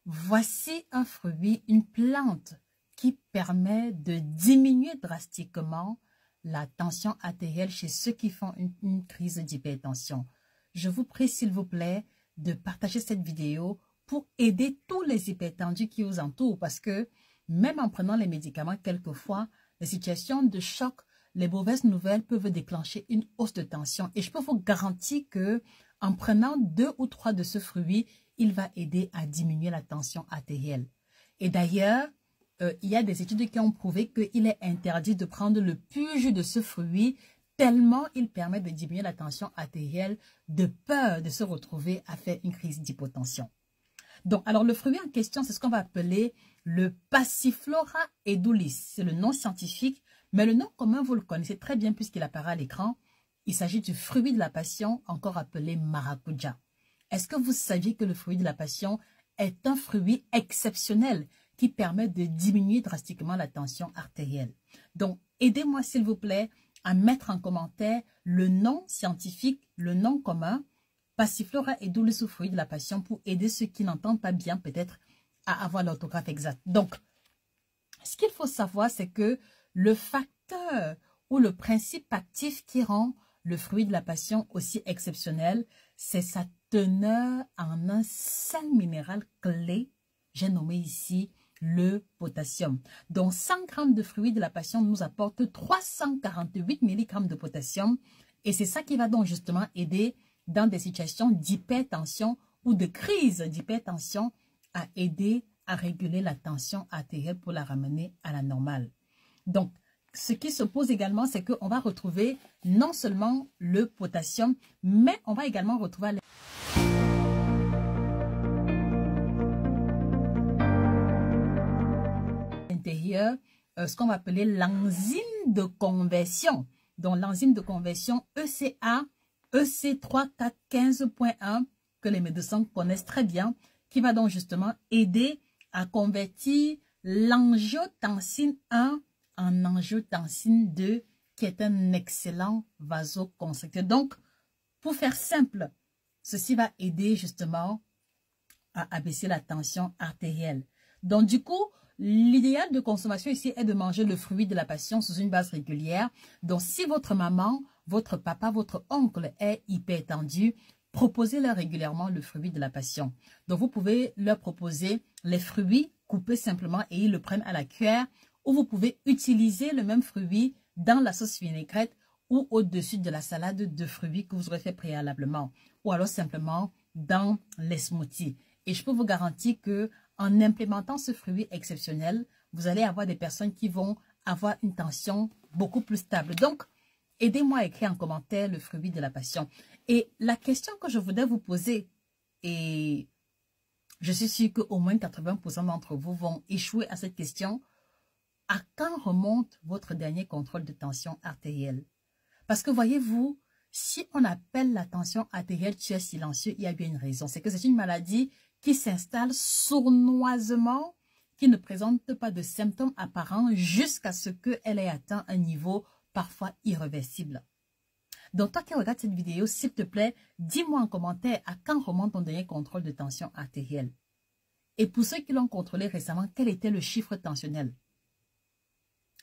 Voici un fruit, une plante qui permet de diminuer drastiquement la tension artérielle chez ceux qui font une crise d'hypertension. Je vous prie s'il vous plaît de partager cette vidéo pour aider tous les hypertendus qui vous entourent parce que même en prenant les médicaments, quelquefois, les situations de choc, les mauvaises nouvelles peuvent déclencher une hausse de tension. Et je peux vous garantir que en prenant 2 ou 3 de ce fruit, il va aider à diminuer la tension artérielle. Et d'ailleurs, il y a des études qui ont prouvé qu'il est interdit de prendre le pur jus de ce fruit tellement il permet de diminuer la tension artérielle de peur de se retrouver à faire une crise d'hypotension. Donc, alors le fruit en question, c'est ce qu'on va appeler le Passiflora edulis. C'est le nom scientifique, mais le nom commun, vous le connaissez très bien puisqu'il apparaît à l'écran. Il s'agit du fruit de la passion, encore appelé maracuja. Est-ce que vous saviez que le fruit de la passion est un fruit exceptionnel qui permet de diminuer drastiquement la tension artérielle? Donc, aidez-moi s'il vous plaît à mettre en commentaire le nom scientifique, le nom commun, Passiflora edulis, fruit de la passion, pour aider ceux qui n'entendent pas bien peut-être à avoir l'orthographe exacte. Donc, ce qu'il faut savoir, c'est que le facteur ou le principe actif qui rend le fruit de la passion aussi exceptionnel, c'est sa teneur en un sel minéral clé, j'ai nommé ici le potassium. Donc 100 g de fruit de la passion nous apporte 348 mg de potassium et c'est ça qui va donc justement aider dans des situations d'hypertension ou de crise d'hypertension à aider à réguler la tension artérielle pour la ramener à la normale. Donc, ce qui se pose également, c'est qu'on va retrouver non seulement le potassium, mais on va également retrouver à l'intérieur ce qu'on va appeler l'enzyme de conversion. Donc, l'enzyme de conversion ECA, EC3415.1, que les médecins connaissent très bien, qui va donc justement aider à convertir l'angiotensine 1 en angiotensine 2, qui est un excellent vasoconstricteur. Donc, pour faire simple, ceci va aider justement à abaisser la tension artérielle. Donc, du coup, l'idéal de consommation ici est de manger le fruit de la passion sous une base régulière. Donc, si votre maman, votre papa, votre oncle est hypertendu, proposez-leur régulièrement le fruit de la passion. Donc, vous pouvez leur proposer les fruits coupés simplement et ils le prennent à la cuillère. Ou vous pouvez utiliser le même fruit dans la sauce vinaigrette ou au-dessus de la salade de fruits que vous aurez fait préalablement. Ou alors simplement dans les smoothies. Et je peux vous garantir que en implémentant ce fruit exceptionnel, vous allez avoir des personnes qui vont avoir une tension beaucoup plus stable. Donc, aidez-moi à écrire en commentaire le fruit de la passion. Et la question que je voudrais vous poser, et je suis sûre qu'au moins 80% d'entre vous vont échouer à cette question, à quand remonte votre dernier contrôle de tension artérielle? Parce que voyez-vous, si on appelle la tension artérielle tueur silencieux, il y a bien une raison. C'est que c'est une maladie qui s'installe sournoisement, qui ne présente pas de symptômes apparents jusqu'à ce qu'elle ait atteint un niveau parfois irréversible. Donc, toi qui regardes cette vidéo, s'il te plaît, dis-moi en commentaire à quand remonte ton dernier contrôle de tension artérielle. Et pour ceux qui l'ont contrôlé récemment, quel était le chiffre tensionnel?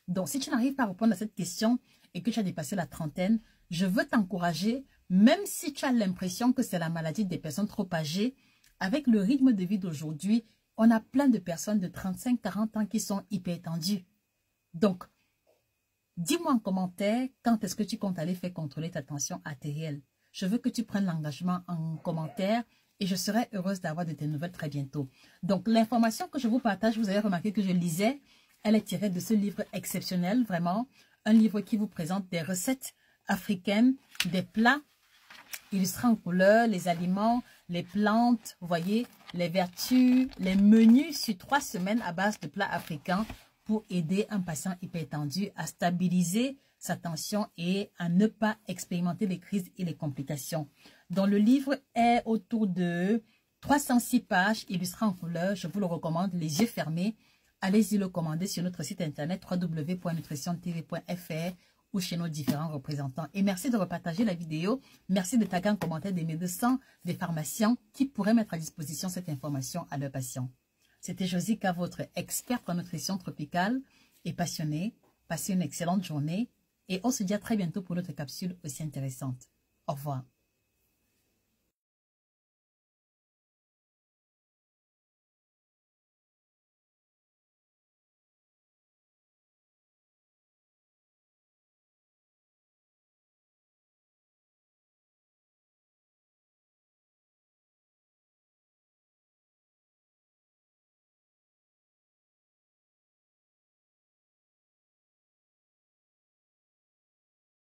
Donc, si tu n'arrives pas à répondre à cette question et que tu as dépassé la trentaine, je veux t'encourager, même si tu as l'impression que c'est la maladie des personnes trop âgées, avec le rythme de vie d'aujourd'hui, on a plein de personnes de 35-40 ans qui sont hypertendues. Donc, dis-moi en commentaire quand est-ce que tu comptes aller faire contrôler ta tension artérielle. Je veux que tu prennes l'engagement en commentaire et je serai heureuse d'avoir de tes nouvelles très bientôt. Donc, l'information que je vous partage, vous avez remarqué que je lisais, elle est tirée de ce livre exceptionnel, vraiment. Un livre qui vous présente des recettes africaines, des plats illustrés en couleur, les aliments, les plantes, vous voyez, les vertus, les menus sur 3 semaines à base de plats africains pour aider un patient hypertendu à stabiliser sa tension et à ne pas expérimenter les crises et les complications. Donc, le livre est autour de 306 pages illustrées en couleur. Je vous le recommande, les yeux fermés. Allez-y le commander sur notre site internet www.nutritiontv.fr ou chez nos différents représentants. Et merci de repartager la vidéo. Merci de taguer en commentaire des médecins, des pharmaciens qui pourraient mettre à disposition cette information à leurs patients. C'était Josica, votre experte en nutrition tropicale et passionnée. Passez une excellente journée et on se dit à très bientôt pour notre capsule aussi intéressante. Au revoir.